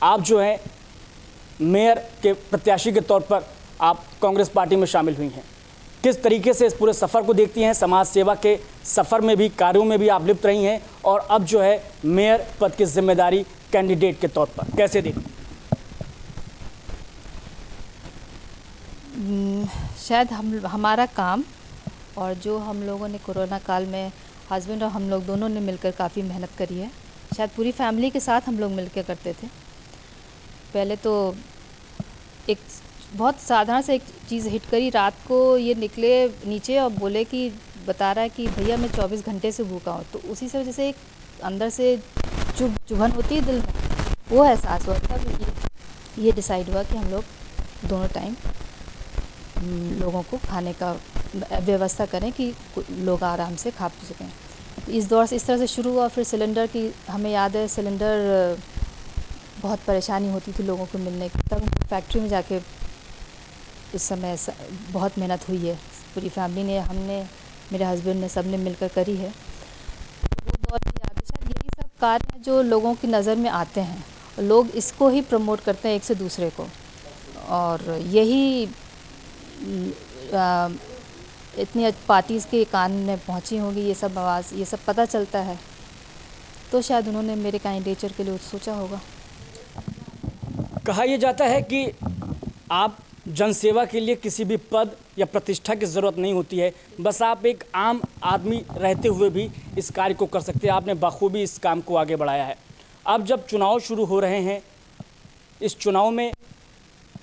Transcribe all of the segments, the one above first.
आप जो है मेयर के प्रत्याशी के तौर पर आप कांग्रेस पार्टी में शामिल हुई हैं, किस तरीके से इस पूरे सफ़र को देखती हैं? समाज सेवा के सफ़र में भी, कार्यों में भी आप लिप्त रही हैं और अब जो है मेयर पद की जिम्मेदारी कैंडिडेट के तौर पर कैसे देखती हैं? शायद हमारा काम और जो हम लोगों ने कोरोना काल में हस्बैंड और हम लोग दोनों ने मिलकर काफ़ी मेहनत करी है। शायद पूरी फैमिली के साथ हम लोग मिलकर करते थे। पहले तो एक बहुत साधारण से एक चीज़ हिट करी, रात को ये निकले नीचे और बोले कि बता रहा है कि भैया मैं 24 घंटे से भूखा हूँ। तो उसी से वजह से एक अंदर से चुभन होती है दिल में, वो एहसास हुआ। तब ये डिसाइड हुआ कि हम लोग दोनों टाइम लोगों को खाने का व्यवस्था करें कि लोग आराम से खा पी सकें। तो इस दौर से इस तरह से शुरू हुआ। फिर सिलेंडर की हमें याद है, सिलेंडर बहुत परेशानी होती थी लोगों को मिलने की। तब फैक्ट्री में जाके उस समय बहुत मेहनत हुई है, पूरी फैमिली ने, हमने, मेरे हस्बैंड ने, सब ने मिलकर करी है। वो दौर की याद है। शायद यही सब कार्य जो लोगों की नज़र में आते हैं, लोग इसको ही प्रमोट करते हैं एक से दूसरे को, और यही इतनी पार्टीज़ के कान में पहुंची होगी ये सब आवाज़, ये सब पता चलता है, तो शायद उन्होंने मेरे कैंडिडेचर के लिए सोचा होगा। कहा यह जाता है कि आप जनसेवा के लिए किसी भी पद या प्रतिष्ठा की ज़रूरत नहीं होती है, बस आप एक आम आदमी रहते हुए भी इस कार्य को कर सकते हैं। आपने बखूबी इस काम को आगे बढ़ाया है। अब जब चुनाव शुरू हो रहे हैं, इस चुनाव में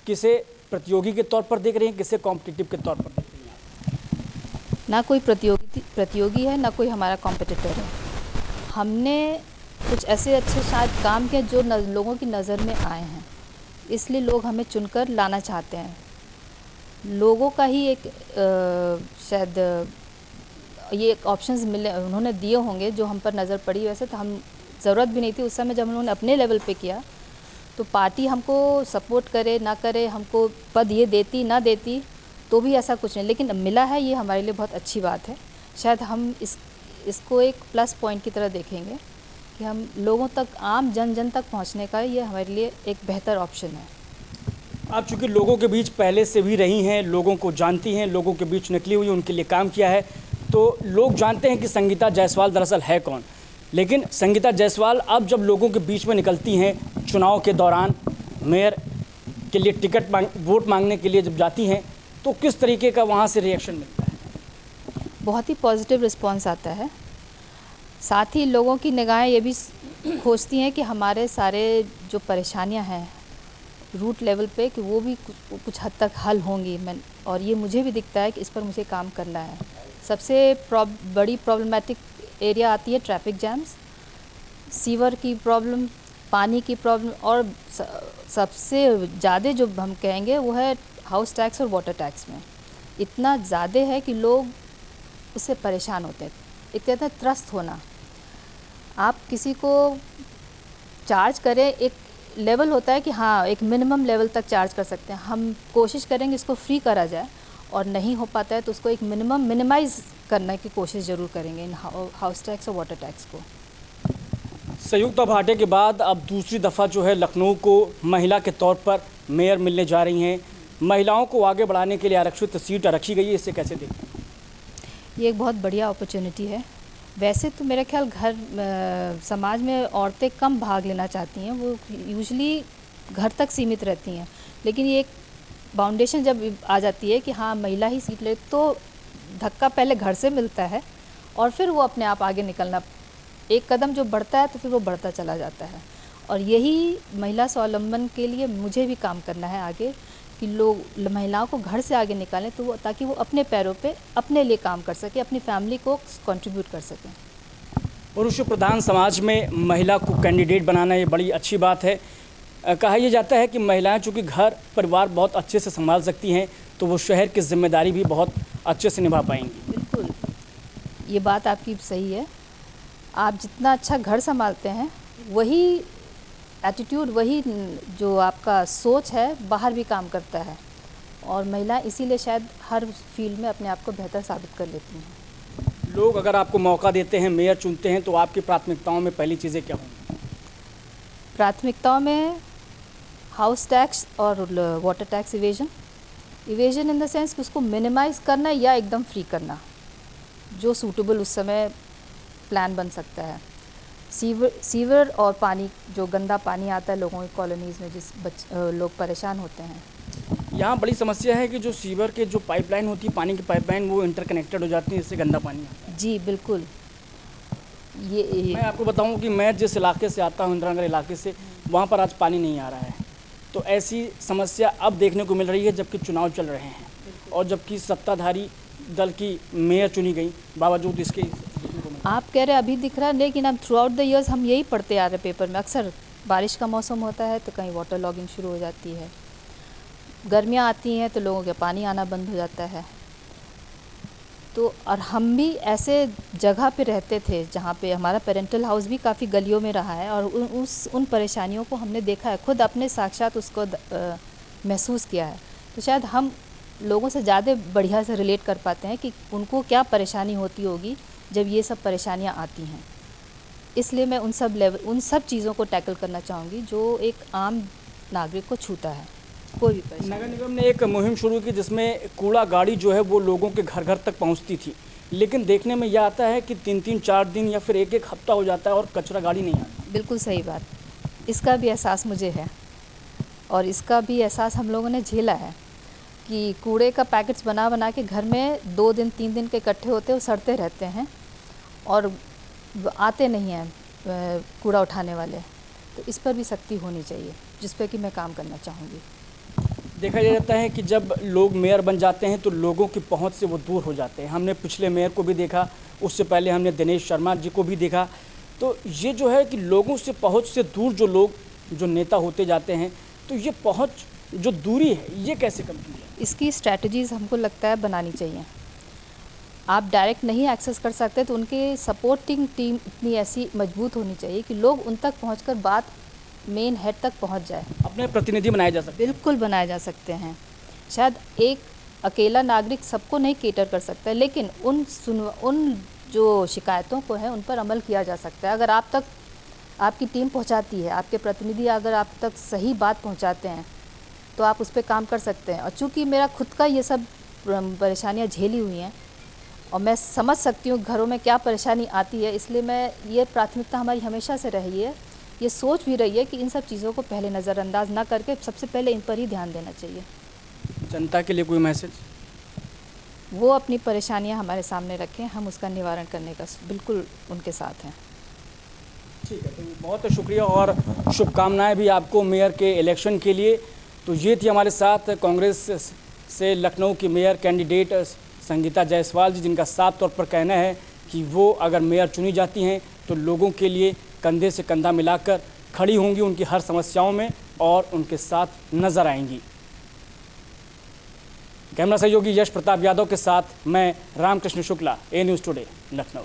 किसे प्रतियोगी के तौर पर देख रही हैं, किसे कॉम्पिटिटिव के तौर पर देख रही हैं? ना कोई प्रतियोगी है, ना कोई हमारा कॉम्पिटिटर है। हमने कुछ ऐसे अच्छे शायद काम किए जो लोगों की नज़र में आए हैं, इसलिए लोग हमें चुनकर लाना चाहते हैं। लोगों का ही एक शायद ये ऑप्शंस मिले, उन्होंने दिए होंगे जो हम पर नज़र पड़ी। वैसे तो हम ज़रूरत भी नहीं थी उस समय, जब उन्होंने अपने लेवल पे किया तो पार्टी हमको सपोर्ट करे ना करे, हमको पद ये देती ना देती तो भी ऐसा कुछ नहीं, लेकिन मिला है, ये हमारे लिए बहुत अच्छी बात है। शायद हम इसको एक प्लस पॉइंट की तरह देखेंगे कि हम लोगों तक, आम जन तक पहुंचने का ये हमारे लिए एक बेहतर ऑप्शन है। आप चूँकि लोगों के बीच पहले से भी रही हैं, लोगों को जानती हैं, लोगों के बीच निकली हुई, उनके लिए काम किया है, तो लोग जानते हैं कि संगीता जायसवाल दरअसल है कौन। लेकिन संगीता जायसवाल अब जब लोगों के बीच में निकलती हैं, चुनाव के दौरान मेयर के लिए वोट मांगने के लिए जब जाती हैं, तो किस तरीके का वहाँ से रिएक्शन मिलता है? बहुत ही पॉजिटिव रिस्पांस आता है। साथ ही लोगों की निगाहें ये भी खोजती हैं कि हमारे सारे जो परेशानियां हैं रूट लेवल पे, कि वो भी कुछ हद तक हल होंगी। और ये मुझे भी दिखता है कि इस पर मुझे काम करना है। सबसे बड़ी प्रॉब्लमेटिक एरिया आती है ट्रैफिक जैम्स, सीवर की प्रॉब्लम, पानी की प्रॉब्लम, और सबसे ज़्यादा जो हम कहेंगे वो है हाउस टैक्स और वाटर टैक्स में। इतना ज़्यादा है कि लोग उससे परेशान होते हैं। एक कहते हैं त्रस्त होना, आप किसी को चार्ज करें, एक लेवल होता है कि हाँ एक मिनिमम लेवल तक चार्ज कर सकते हैं। हम कोशिश करेंगे इसको फ्री करा जाए, और नहीं हो पाता है तो उसको एक मिनिमाइज़ करने की कोशिश ज़रूर करेंगे इन हाउस टैक्स और वाटर टैक्स को। संयुक्ता भाटे के बाद अब दूसरी दफ़ा जो है लखनऊ को महिला के तौर पर मेयर मिलने जा रही हैं। महिलाओं को आगे बढ़ाने के लिए आरक्षित सीट रखी गई है, इससे कैसे देखते हैं? ये एक बहुत बढ़िया अपॉर्चुनिटी है। वैसे तो मेरा ख्याल समाज में औरतें कम भाग लेना चाहती हैं, वो यूजुअली घर तक सीमित रहती हैं। लेकिन ये एक बाउंडेशन जब आ जाती है कि हाँ महिला ही सीट ले, तो धक्का पहले घर से मिलता है और फिर वो अपने आप आगे निकलना, एक कदम जो बढ़ता है तो फिर वो बढ़ता चला जाता है। और यही महिला स्वावलंबन के लिए मुझे भी काम करना है आगे, कि लोग महिलाओं को घर से आगे निकालें, तो वो ताकि वो अपने पैरों पे अपने लिए काम कर सके, अपनी फैमिली को कंट्रीब्यूट कर सकें। पुरुष प्रधान समाज में महिला को कैंडिडेट बनाना ये बड़ी अच्छी बात है। कहा यह जाता है कि महिलाएं चूँकि घर परिवार बहुत अच्छे से संभाल सकती हैं, तो वो शहर की जिम्मेदारी भी बहुत अच्छे से निभा पाएंगी। बिल्कुल, ये बात आपकी सही है। आप जितना अच्छा घर संभालते हैं, वही एटीट्यूड, वही जो आपका सोच है बाहर भी काम करता है। और महिला इसीलिए शायद हर फील्ड में अपने आप को बेहतर साबित कर लेती हैं। लोग अगर आपको मौका देते हैं, मेयर चुनते हैं, तो आपकी प्राथमिकताओं में पहली चीज़ें क्या होंगी? प्राथमिकताओं में हाउस टैक्स और water tax evasion in the sense कि उसको मिनिमाइज़ करना या एकदम फ्री करना, जो सूटेबल उस समय प्लान बन सकता है। सीवर और पानी, जो गंदा पानी आता है लोगों की कॉलोनीज़ में, लोग परेशान होते हैं। यहाँ बड़ी समस्या है कि जो सीवर के जो पाइपलाइन होती है, पानी की पाइपलाइन, वो इंटरकनेक्टेड हो जाती है, इससे गंदा पानी आता है। जी बिल्कुल। मैं आपको बताऊं कि मैं जिस इलाके से आता हूं, इंदिरा नगर इलाके से, वहाँ पर आज पानी नहीं आ रहा है। तो ऐसी समस्या अब देखने को मिल रही है जबकि चुनाव चल रहे हैं और जबकि सत्ताधारी दल की मेयर चुनी गई, बावजूद इसके आप कह रहे हैं अभी दिख रहा है, लेकिन अब थ्रू आउट द ईयर्स हम यही पढ़ते आ रहे पेपर में। अक्सर बारिश का मौसम होता है तो कहीं वाटर लॉगिंग शुरू हो जाती है, गर्मियाँ आती हैं तो लोगों के पानी आना बंद हो जाता है। तो और हम भी ऐसे जगह पे रहते थे जहाँ पे हमारा पेरेंटल हाउस भी काफ़ी गलियों में रहा है और उन परेशानियों को हमने देखा है, खुद अपने साक्षात उसको महसूस किया है। तो शायद हम लोगों से ज़्यादा बढ़िया से रिलेट कर पाते हैं कि उनको क्या परेशानी होती होगी जब ये सब परेशानियाँ आती हैं। इसलिए मैं उन सब चीज़ों को टैकल करना चाहूँगी जो एक आम नागरिक को छूता है। कोई भी परेशानी। नगर निगम ने एक मुहिम शुरू की जिसमें कूड़ा गाड़ी जो है वो लोगों के घर घर तक पहुंचती थी, लेकिन देखने में यह आता है कि 3-3, 4 दिन या फिर 1-1 हफ्ता हो जाता है और कचरा गाड़ी नहीं आती। बिल्कुल सही बात, इसका भी एहसास मुझे है और इसका भी एहसास हम लोगों ने झेला है कि कूड़े का पैकेट्स बना बना के घर में 2 दिन 3 दिन के इकट्ठे होते, वो सड़ते रहते हैं और आते नहीं हैं कूड़ा उठाने वाले। तो इस पर भी सख्ती होनी चाहिए, जिस पर कि मैं काम करना चाहूँगी। देखा जाता है कि जब लोग मेयर बन जाते हैं तो लोगों की पहुंच से वो दूर हो जाते हैं। हमने पिछले मेयर को भी देखा, उससे पहले हमने दिनेश शर्मा जी को भी देखा। तो ये जो है कि लोगों से पहुंच से दूर जो लोग, जो नेता होते जाते हैं, तो ये पहुंच जो दूरी है ये कैसे कम की जाए? इसकी स्ट्रैटेजीज़ हमको लगता है बनानी चाहिए। आप डायरेक्ट नहीं एक्सेस कर सकते तो उनके सपोर्टिंग टीम इतनी ऐसी मजबूत होनी चाहिए कि लोग उन तक पहुँच बात मेन हेड तक पहुंच जाए। अपने प्रतिनिधि बनाए जा सकते हैं। बिल्कुल बनाए जा सकते हैं। शायद एक अकेला नागरिक सबको नहीं केटर कर सकता है, लेकिन उन जो शिकायतों को है उन पर अमल किया जा सकता है। अगर आप तक आपकी टीम पहुंचाती है, आपके प्रतिनिधि अगर आप तक सही बात पहुंचाते हैं तो आप उस पर काम कर सकते हैं। और चूँकि मेरा खुद का ये सब परेशानियाँ झेली हुई हैं और मैं समझ सकती हूँ घरों में क्या परेशानी आती है, इसलिए मैं ये प्राथमिकता हमारी हमेशा से रही है, ये सोच भी रही है कि इन सब चीज़ों को पहले नज़रअंदाज ना करके सबसे पहले इन पर ही ध्यान देना चाहिए। जनता के लिए कोई मैसेज? वो अपनी परेशानियां हमारे सामने रखें, हम उसका निवारण करने का बिल्कुल उनके साथ हैं। ठीक है, तो बहुत शुक्रिया और शुभकामनाएं भी आपको मेयर के इलेक्शन के लिए। तो ये थी हमारे साथ कांग्रेस से लखनऊ की मेयर कैंडिडेट संगीता जायसवाल जी, जिनका साफ तौर पर कहना है कि वो अगर मेयर चुनी जाती हैं तो लोगों के लिए कंधे से कंधा मिलाकर खड़ी होंगी, उनकी हर समस्याओं में और उनके साथ नजर आएंगी। कैमरा सहयोगी यश प्रताप यादव के साथ मैं रामकृष्ण शुक्ला, ए न्यूज़ टुडे, लखनऊ।